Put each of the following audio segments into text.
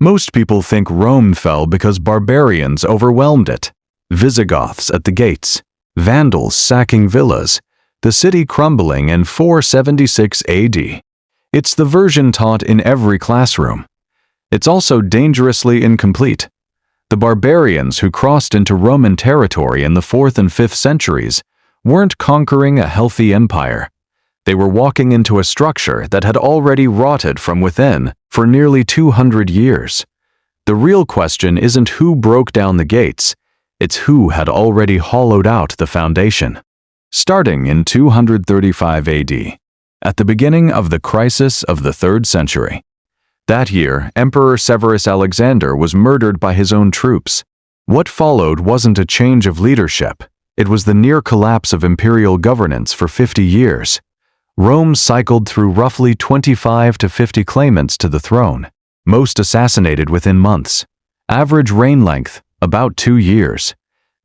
Most people think Rome fell because barbarians overwhelmed it. Visigoths at the gates, Vandals sacking villas, the city crumbling in 476 AD. It's the version taught in every classroom. It's also dangerously incomplete. The barbarians who crossed into Roman territory in the 4th and 5th centuries weren't conquering a healthy empire. They were walking into a structure that had already rotted from within for nearly 200 years. The real question isn't who broke down the gates, it's who had already hollowed out the foundation. Starting in 235 AD, at the beginning of the crisis of the 3rd century. That year, Emperor Severus Alexander was murdered by his own troops. What followed wasn't a change of leadership, it was the near collapse of imperial governance for 50 years. Rome cycled through roughly 25 to 50 claimants to the throne, most assassinated within months. Average reign length, about 2 years.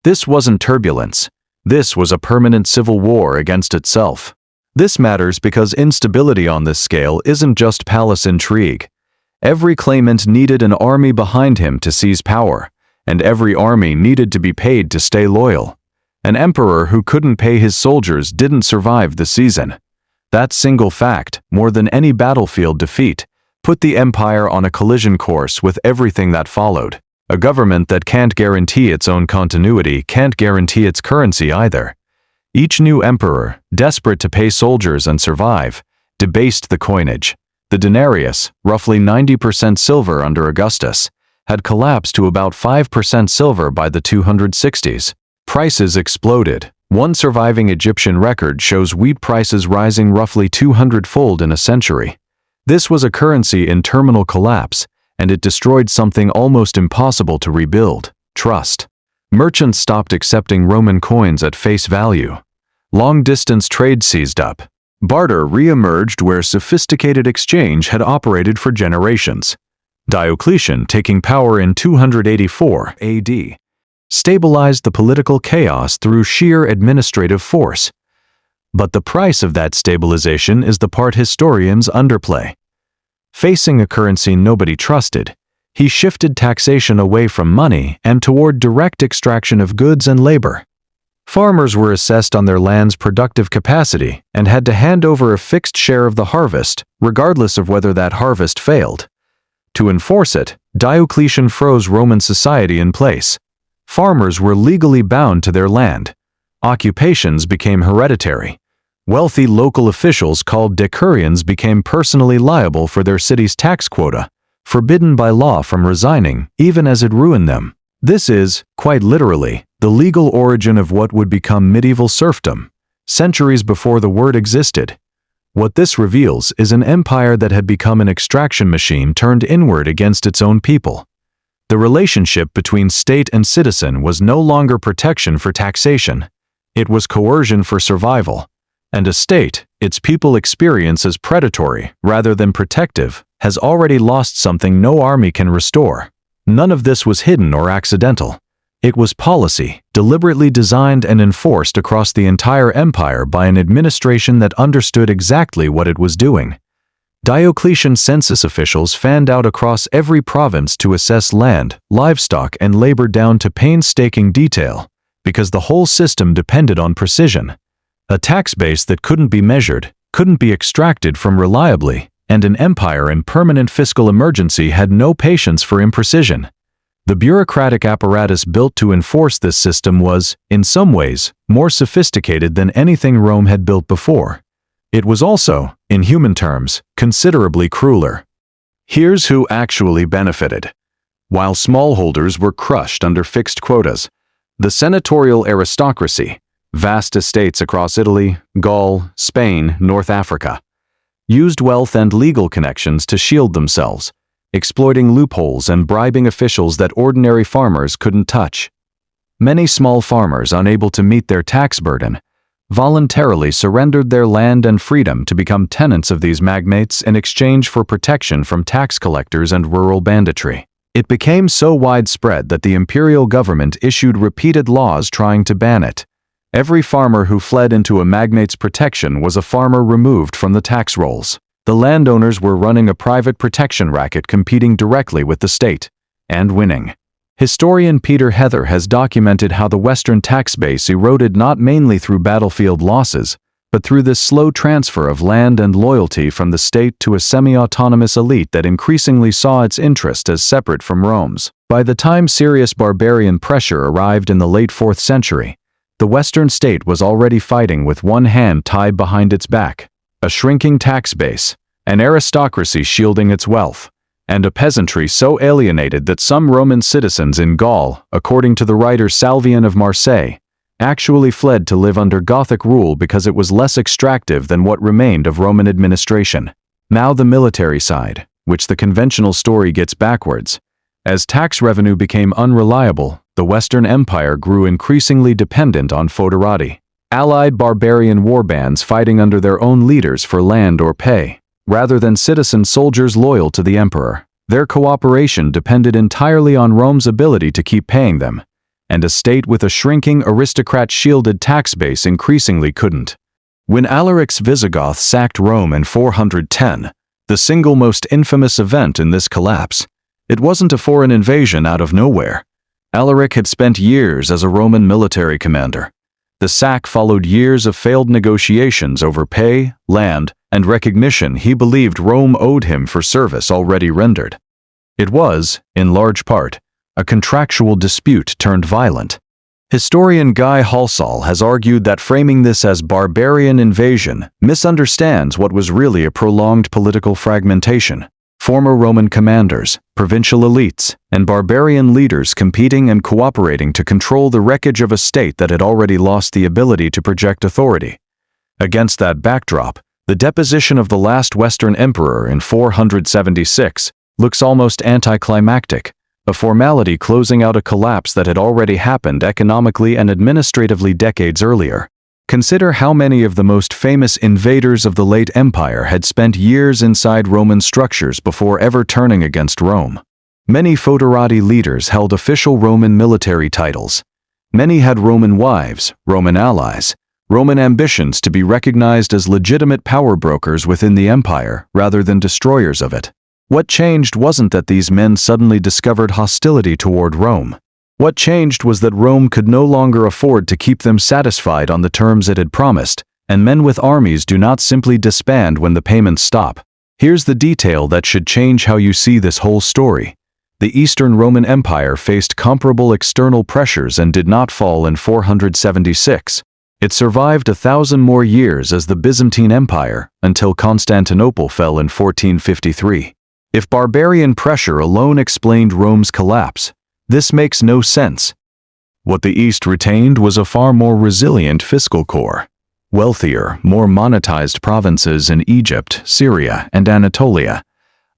This wasn't turbulence. This was a permanent civil war against itself. This matters because instability on this scale isn't just palace intrigue. Every claimant needed an army behind him to seize power, and every army needed to be paid to stay loyal. An emperor who couldn't pay his soldiers didn't survive the season. That single fact, more than any battlefield defeat, put the empire on a collision course with everything that followed. A government that can't guarantee its own continuity can't guarantee its currency either. Each new emperor, desperate to pay soldiers and survive, debased the coinage. The denarius, roughly 90% silver under Augustus, had collapsed to about 5% silver by the 260s. Prices exploded. One surviving Egyptian record shows wheat prices rising roughly 200-fold in a century. This was a currency in terminal collapse, and it destroyed something almost impossible to rebuild: trust. Merchants stopped accepting Roman coins at face value. Long-distance trade seized up. Barter re-emerged where sophisticated exchange had operated for generations. Diocletian, taking power in 284 AD, stabilized the political chaos through sheer administrative force. But the price of that stabilization is the part historians underplay. Facing a currency nobody trusted, he shifted taxation away from money and toward direct extraction of goods and labor. Farmers were assessed on their land's productive capacity and had to hand over a fixed share of the harvest, regardless of whether that harvest failed. To enforce it, Diocletian froze Roman society in place. Farmers were legally bound to their land. Occupations became hereditary. Wealthy local officials called decurions became personally liable for their city's tax quota, forbidden by law from resigning, even as it ruined them. This is, quite literally, the legal origin of what would become medieval serfdom, centuries before the word existed. What this reveals is an empire that had become an extraction machine turned inward against its own people. The relationship between state and citizen was no longer protection for taxation. It was coercion for survival. And a state, its people experience as predatory rather than protective, has already lost something no army can restore. None of this was hidden or accidental. It was policy, deliberately designed and enforced across the entire empire by an administration that understood exactly what it was doing. Diocletian census officials fanned out across every province to assess land, livestock, and labor down to painstaking detail, because the whole system depended on precision. A tax base that couldn't be measured, couldn't be extracted from reliably, and an empire in permanent fiscal emergency had no patience for imprecision. The bureaucratic apparatus built to enforce this system was, in some ways, more sophisticated than anything Rome had built before. It was also, in human terms, considerably crueler. Here's who actually benefited. While smallholders were crushed under fixed quotas, the senatorial aristocracy, vast estates across Italy, Gaul, Spain, North Africa, used wealth and legal connections to shield themselves, exploiting loopholes and bribing officials that ordinary farmers couldn't touch. Many small farmers, unable to meet their tax burden, voluntarily surrendered their land and freedom to become tenants of these magnates in exchange for protection from tax collectors and rural banditry. It became so widespread that the imperial government issued repeated laws trying to ban it. Every farmer who fled into a magnate's protection was a farmer removed from the tax rolls. The landowners were running a private protection racket competing directly with the state, and winning. Historian Peter Heather has documented how the Western tax base eroded not mainly through battlefield losses, but through this slow transfer of land and loyalty from the state to a semi-autonomous elite that increasingly saw its interest as separate from Rome's. By the time serious barbarian pressure arrived in the late 4th century, the Western state was already fighting with one hand tied behind its back, a shrinking tax base, an aristocracy shielding its wealth, and a peasantry so alienated that some Roman citizens in Gaul, according to the writer Salvian of Marseille, actually fled to live under Gothic rule because it was less extractive than what remained of Roman administration. Now the military side, which the conventional story gets backwards. As tax revenue became unreliable, the Western Empire grew increasingly dependent on foederati, allied barbarian warbands fighting under their own leaders for land or pay, rather than citizen soldiers loyal to the emperor. Their cooperation depended entirely on Rome's ability to keep paying them, and a state with a shrinking aristocrat-shielded tax base increasingly couldn't. When Alaric's Visigoths sacked Rome in 410, the single most infamous event in this collapse, it wasn't a foreign invasion out of nowhere. Alaric had spent years as a Roman military commander. The sack followed years of failed negotiations over pay, land, and recognition he believed Rome owed him for service already rendered. It was, in large part, a contractual dispute turned violent. Historian Guy Halsall has argued that framing this as barbarian invasion misunderstands what was really a prolonged political fragmentation. Former Roman commanders, provincial elites, and barbarian leaders competing and cooperating to control the wreckage of a state that had already lost the ability to project authority. Against that backdrop, the deposition of the last Western emperor in 476 looks almost anticlimactic, a formality closing out a collapse that had already happened economically and administratively decades earlier. Consider how many of the most famous invaders of the late empire had spent years inside Roman structures before ever turning against Rome. Many foederati leaders held official Roman military titles. Many had Roman wives, Roman allies, Roman ambitions to be recognized as legitimate power brokers within the empire rather than destroyers of it. What changed wasn't that these men suddenly discovered hostility toward Rome. What changed was that Rome could no longer afford to keep them satisfied on the terms it had promised, and men with armies do not simply disband when the payments stop. Here's the detail that should change how you see this whole story. The Eastern Roman Empire faced comparable external pressures and did not fall in 476. It survived 1,000 more years as the Byzantine Empire, until Constantinople fell in 1453. If barbarian pressure alone explained Rome's collapse, this makes no sense. What the East retained was a far more resilient fiscal core. Wealthier, more monetized provinces in Egypt, Syria, and Anatolia.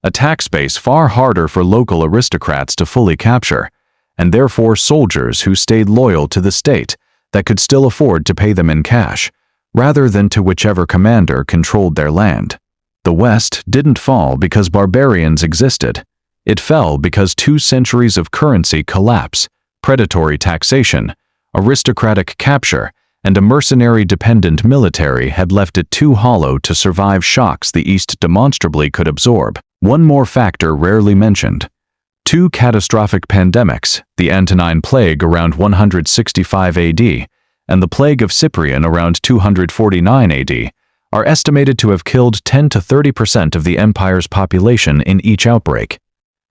A tax base far harder for local aristocrats to fully capture, and therefore soldiers who stayed loyal to the state that could still afford to pay them in cash, rather than to whichever commander controlled their land. The West didn't fall because barbarians existed. It fell because 2 centuries of currency collapse, predatory taxation, aristocratic capture, and a mercenary-dependent military had left it too hollow to survive shocks the East demonstrably could absorb. One more factor rarely mentioned. 2 catastrophic pandemics, the Antonine Plague around 165 AD and the Plague of Cyprian around 249 AD, are estimated to have killed 10 to 30% of the empire's population in each outbreak.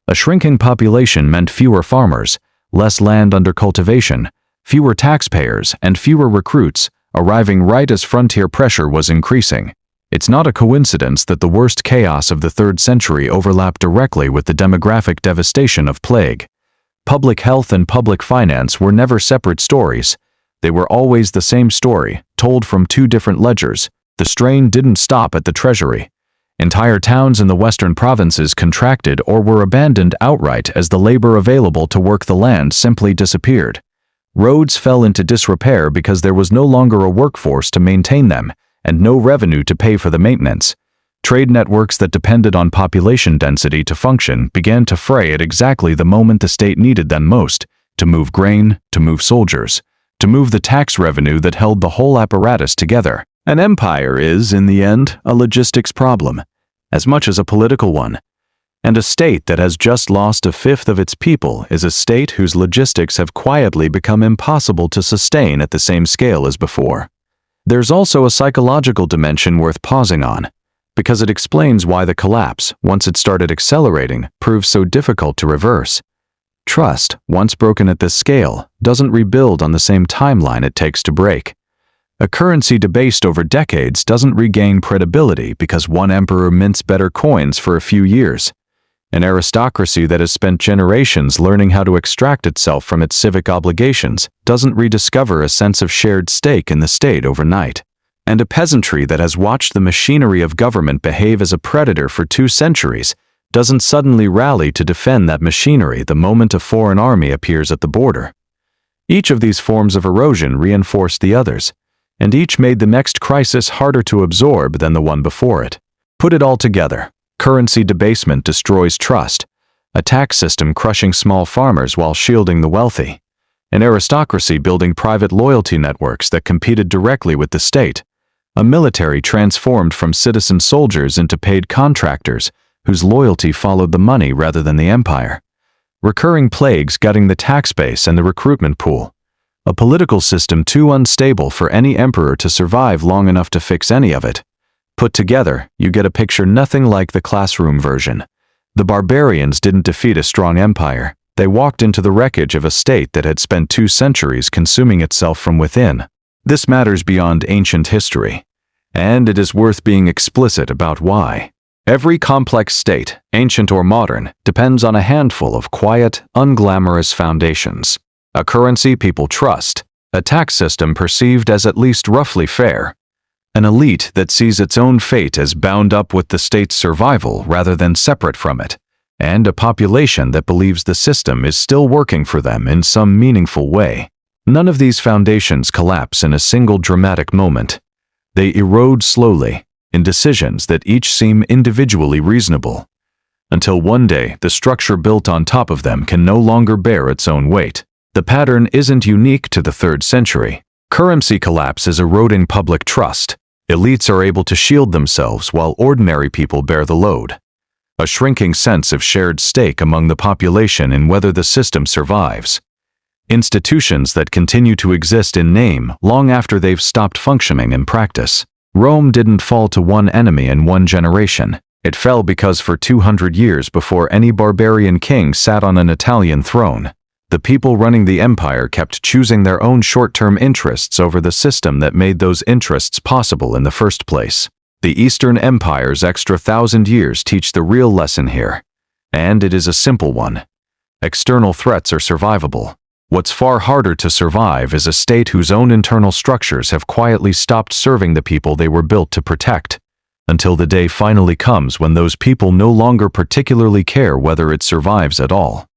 A shrinking population meant fewer farmers, less land under cultivation, fewer taxpayers, and fewer recruits, arriving right as frontier pressure was increasing. It's not a coincidence that the worst chaos of the 3rd century overlapped directly with the demographic devastation of plague. Public health and public finance were never separate stories. They were always the same story, told from 2 different ledgers. The strain didn't stop at the treasury. Entire towns in the western provinces contracted or were abandoned outright as the labor available to work the land simply disappeared. Roads fell into disrepair because there was no longer a workforce to maintain them, and no revenue to pay for the maintenance. Trade networks that depended on population density to function began to fray at exactly the moment the state needed them most, to move grain, to move soldiers, to move the tax revenue that held the whole apparatus together. An empire is, in the end, a logistics problem. as much as a political one. And a state that has just lost a fifth of its people is a state whose logistics have quietly become impossible to sustain at the same scale as before. There's also a psychological dimension worth pausing on, because it explains why the collapse, once it started accelerating, proves so difficult to reverse. Trust, once broken at this scale, doesn't rebuild on the same timeline it takes to break. A currency debased over decades doesn't regain credibility because one emperor mints better coins for a few years. An aristocracy that has spent generations learning how to extract itself from its civic obligations doesn't rediscover a sense of shared stake in the state overnight. And a peasantry that has watched the machinery of government behave as a predator for 2 centuries doesn't suddenly rally to defend that machinery the moment a foreign army appears at the border. Each of these forms of erosion reinforced the others, and each made the next crisis harder to absorb than the one before it. Put it all together. Currency debasement destroys trust, a tax system crushing small farmers while shielding the wealthy, an aristocracy building private loyalty networks that competed directly with the state, a military transformed from citizen soldiers into paid contractors whose loyalty followed the money rather than the empire, recurring plagues gutting the tax base and the recruitment pool, a political system too unstable for any emperor to survive long enough to fix any of it. Put together, you get a picture nothing like the classroom version. The barbarians didn't defeat a strong empire. They walked into the wreckage of a state that had spent 2 centuries consuming itself from within. This matters beyond ancient history, and it is worth being explicit about why. Every complex state, ancient or modern, depends on a handful of quiet, unglamorous foundations. A currency people trust, a tax system perceived as at least roughly fair, an elite that sees its own fate as bound up with the state's survival rather than separate from it, and a population that believes the system is still working for them in some meaningful way. None of these foundations collapse in a single dramatic moment. They erode slowly, in decisions that each seem individually reasonable, until one day the structure built on top of them can no longer bear its own weight. The pattern isn't unique to the 3rd century. Currency collapse is eroding public trust. Elites are able to shield themselves while ordinary people bear the load. A shrinking sense of shared stake among the population in whether the system survives. Institutions that continue to exist in name long after they've stopped functioning in practice. Rome didn't fall to one enemy in one generation. It fell because for 200 years before any barbarian king sat on an Italian throne, the people running the empire kept choosing their own short-term interests over the system that made those interests possible in the first place. The Eastern Empire's extra 1,000 years teach the real lesson here, and it is a simple one. External threats are survivable. What's far harder to survive is a state whose own internal structures have quietly stopped serving the people they were built to protect, until the day finally comes when those people no longer particularly care whether it survives at all.